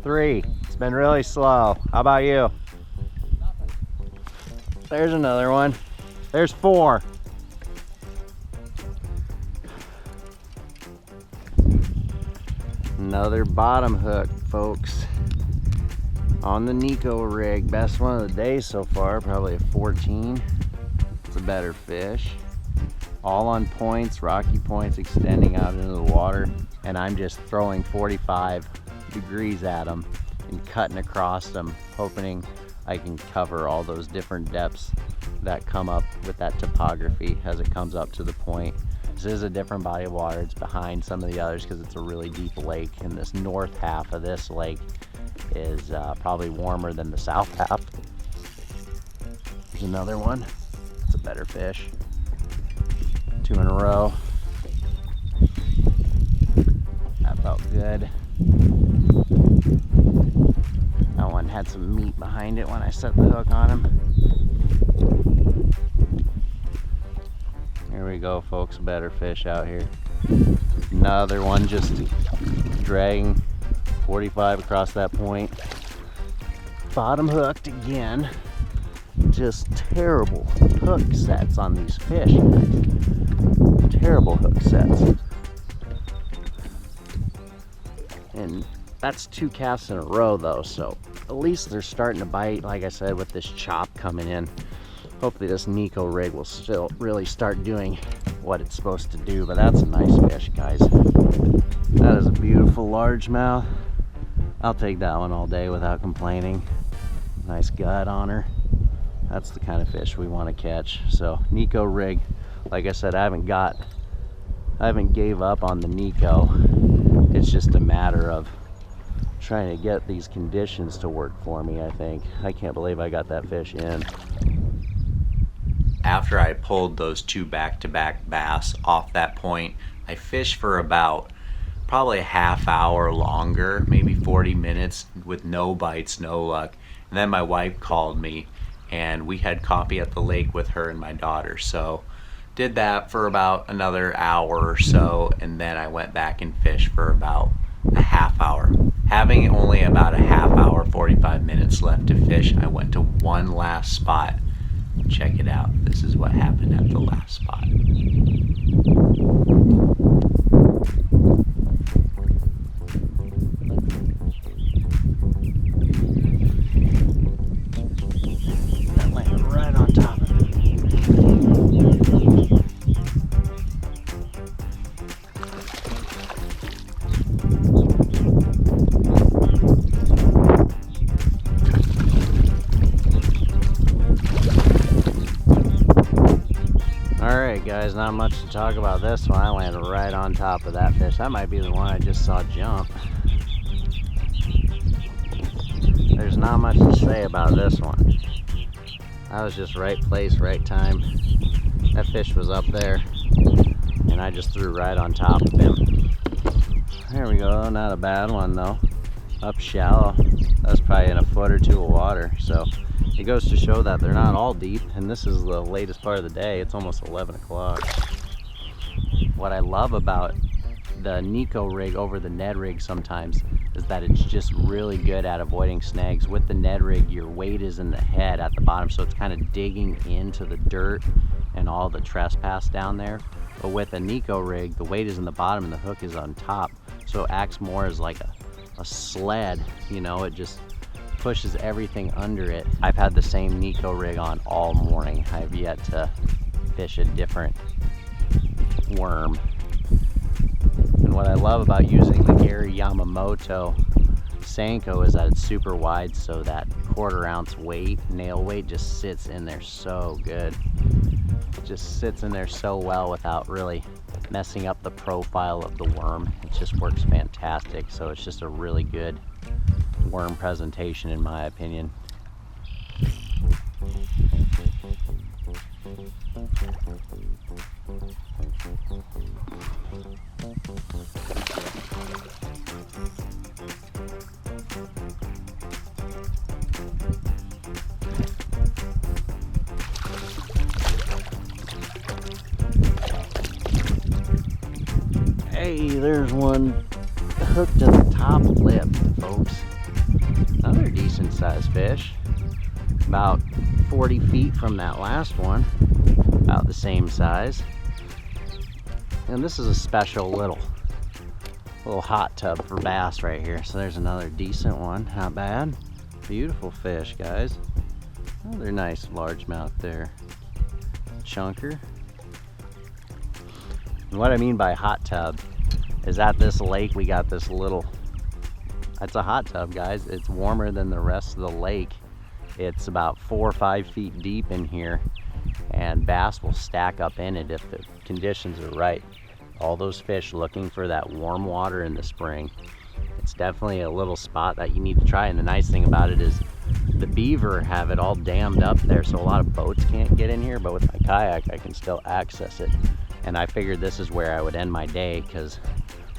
3. It's been really slow. How about you? There's another one. There's 4. Another bottom hook, folks, on the Neko rig. Best one of the day so far, probably a 14. It's a better fish. All on points, rocky points extending out into the water, and I'm just throwing 45 degrees at them and cutting across them, hoping I can cover all those different depths that come up with that topography as it comes up to the point. This is a different body of water. It's behind some of the others because it's a really deep lake, and this north half of this lake is probably warmer than the south half. There's another one. It's a better fish. 2 in a row. That felt good. That one had some meat behind it when I set the hook on him. Here we go, folks. Better fish out here. Another one just dragging 45 across that point. Bottom hooked again. Just terrible hook sets on these fish, guys. Terrible hook sets. And that's 2 casts in a row though, so at least they're starting to bite, like I said, with this chop coming in. Hopefully this Neko rig will still really start doing what it's supposed to do, but that's a nice fish, guys. That is a beautiful largemouth. I'll take that one all day without complaining. Nice gut on her. That's the kind of fish we want to catch. So Neko rig, like I said, I haven't gave up on the Neko. It's just a matter of trying to get these conditions to work for me, I think. I can't believe I got that fish in. After I pulled those 2 back-to-back bass off that point, I fished for about probably a half hour longer, maybe 40 minutes with no bites, no luck. And then my wife called me, and we had coffee at the lake with her and my daughter. So did that for about another hour or so, and then I went back and fished for about a half hour. Having only about a half hour, 45 minutes left to fish, I went to one last spot. Check it out. This is what happened at the last spot. That landed right on top of it. Alright guys, not much to talk about this one. I landed right on top of that fish. That might be the one I just saw jump. There's not much to say about this one. I was just right place, right time. That fish was up there, and I just threw right on top of him. There we go, not a bad one though. Up shallow. That's probably in a foot or 2 of water, so it goes to show that they're not all deep, and this is the latest part of the day. It's almost 11 o'clock. What I love about the Neko rig over the Ned rig sometimes is that it's just really good at avoiding snags. With the Ned rig, your weight is in the head at the bottom, so it's kind of digging into the dirt and all the trespass down there. But with a Neko rig, the weight is in the bottom and the hook is on top, so it acts more as like a sled, you know. It just pushes everything under it. I've had the same Neko rig on all morning. I've yet to fish a different worm. And what I love about using the Gary Yamamoto Senko is that it's super wide, so that 1/4 ounce weight, nail weight, just sits in there so good. It just sits in there so well without really messing up the profile of the worm. It just works fantastic. So it's just a really good worm presentation in my opinion. Hey, there's one hooked to the top lip, folks. Another decent sized fish. About 40 feet from that last one. About the same size. And this is a special little hot tub for bass right here. So there's another decent one. Not bad. Beautiful fish, guys. Another nice largemouth there. Chunker. And what I mean by hot tub is at this lake we got this little, it's a hot tub, guys. It's warmer than the rest of the lake. It's about 4 or 5 feet deep in here, and bass will stack up in it if the conditions are right. All those fish looking for that warm water in the spring. It's definitely a little spot that you need to try, and the nice thing about it is the beaver have it all dammed up there, so a lot of boats can't get in here, but with my kayak I can still access it. And I figured this is where I would end my day, because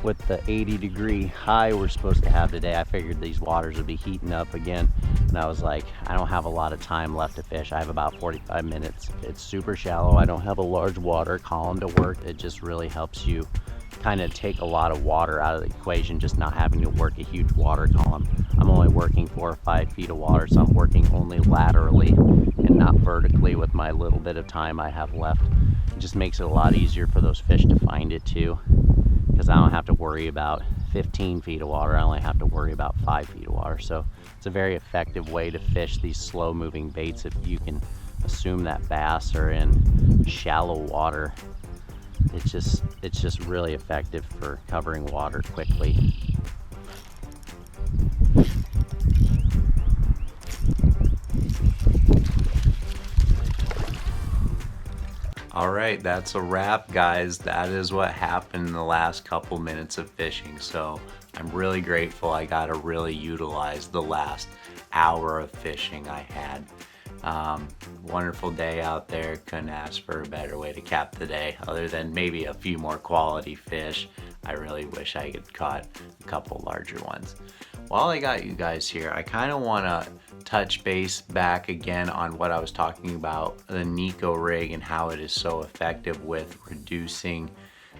with the 80-degree high we're supposed to have today, I figured these waters would be heating up again. And I was like, I don't have a lot of time left to fish. I have about 45 minutes. It's super shallow. I don't have a large water column to work. It just really helps you kind of take a lot of water out of the equation, just not having to work a huge water column. I'm only working 4 or 5 feet of water, so I'm working only laterally and not vertically with my little bit of time I have left. It just makes it a lot easier for those fish to find it too, because I don't have to worry about 15 feet of water. I only have to worry about 5 feet of water. So it's a very effective way to fish these slow moving baits if you can assume that bass are in shallow water. It's just really effective for covering water quickly. All right, that's a wrap, guys. That is what happened in the last couple minutes of fishing. So I'm really grateful I got to really utilize the last hour of fishing I had. Wonderful day out there. Couldn't ask for a better way to cap the day, other than maybe a few more quality fish. I really wish I had caught a couple larger ones. While I got you guys here, I kind of want to touch base back again on what I was talking about, the Neko rig and how it is so effective with reducing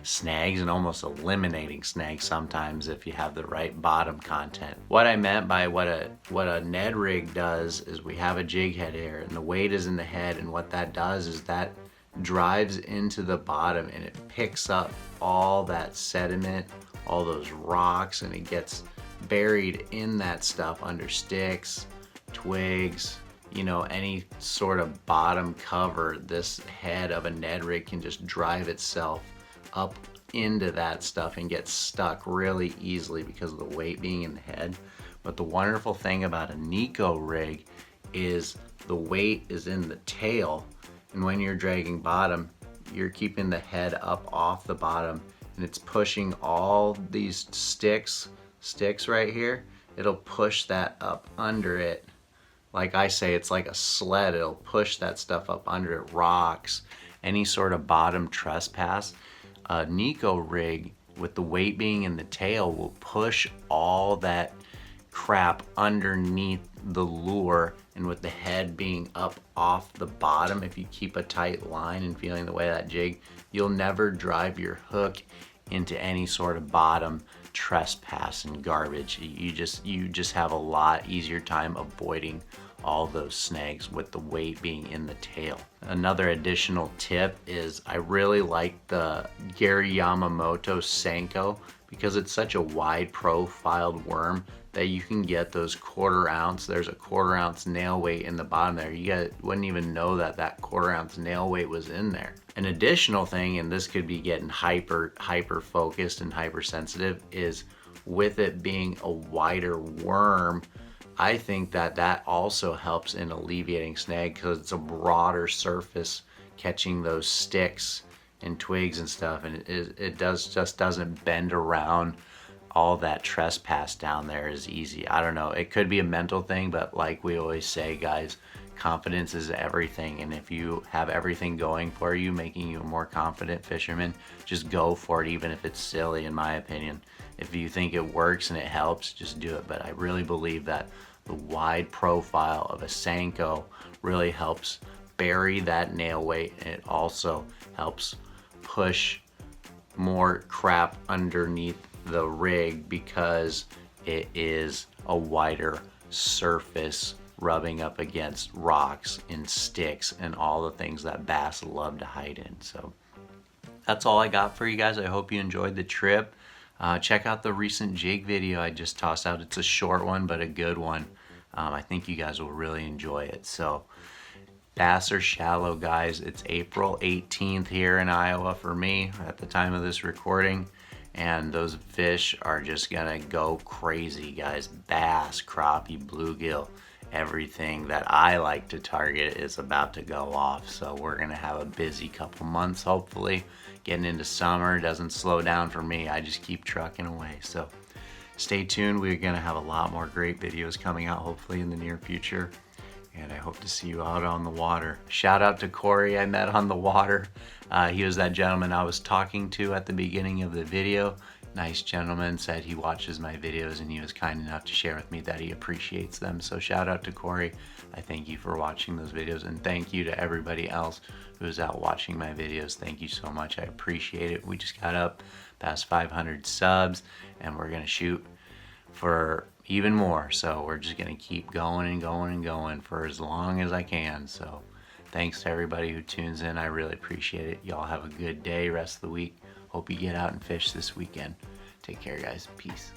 snags and almost eliminating snags sometimes if you have the right bottom content. What I meant by what a Ned rig does is we have a jig head here and the weight is in the head, and what that does is that drives into the bottom and it picks up all that sediment, all those rocks, and it gets buried in that stuff under sticks, twigs, you know, any sort of bottom cover. This head of a Ned rig can just drive itself up into that stuff and get stuck really easily because of the weight being in the head. But the wonderful thing about a Neko rig is the weight is in the tail, and when you're dragging bottom, you're keeping the head up off the bottom, and it's pushing all these sticks right here. It'll push that up under it. Like I say, it's like a sled. It'll push that stuff up under it, rocks, any sort of bottom trespass. A Neko rig with the weight being in the tail will push all that crap underneath the lure, and with the head being up off the bottom, if you keep a tight line and feeling the way of that jig, you'll never drive your hook into any sort of bottom trespass and garbage. You just have a lot easier time avoiding all those snags with the weight being in the tail. Another additional tip is I really like the Gary Yamamoto Senko because it's such a wide profiled worm that you can get those 1/4 ounce. There's a 1/4 ounce nail weight in the bottom there. You wouldn't even know that 1/4 ounce nail weight was in there. An additional thing, and this could be getting hyper focused and hypersensitive, is with it being a wider worm, I think that also helps in alleviating snag because it's a broader surface catching those sticks and twigs and stuff, and it just doesn't bend around all that trespass down there as easy. I don't know, it could be a mental thing, but like we always say, guys, confidence is everything, and if you have everything going for you, making you a more confident fisherman, just go for it, even if it's silly, in my opinion. If you think it works and it helps, just do it. But I really believe that the wide profile of a Senko really helps bury that nail weight, and it also helps push more crap underneath the rig because it is a wider surface rubbing up against rocks and sticks and all the things that bass love to hide in. So that's all I got for you guys. I hope you enjoyed the trip. Check out the recent jig video I just tossed out. It's a short one, but a good one. I think you guys will really enjoy it. So bass are shallow, guys. It's April 18th here in Iowa for me at the time of this recording. And those fish are just gonna go crazy, guys. Bass, crappie, bluegill, everything that I like to target is about to go off. So we're gonna have a busy couple months, hopefully. Getting into summer doesn't slow down for me. I just keep trucking away. So stay tuned. We're gonna have a lot more great videos coming out, hopefully in the near future. And I hope to see you out on the water. Shout out to Corey I met on the water. He was that gentleman I was talking to at the beginning of the video. Nice gentleman, said he watches my videos and he was kind enough to share with me that he appreciates them. So shout out to Corey. I thank you for watching those videos, and thank you to everybody else who's out watching my videos. Thank you so much. I appreciate it. We just got up past 500 subs and we're gonna shoot for even more. So we're just gonna keep going and going and going for as long as I can. So thanks to everybody who tunes in. I really appreciate it. Y'all have a good day, rest of the week. Hope you get out and fish this weekend. Take care, guys. Peace.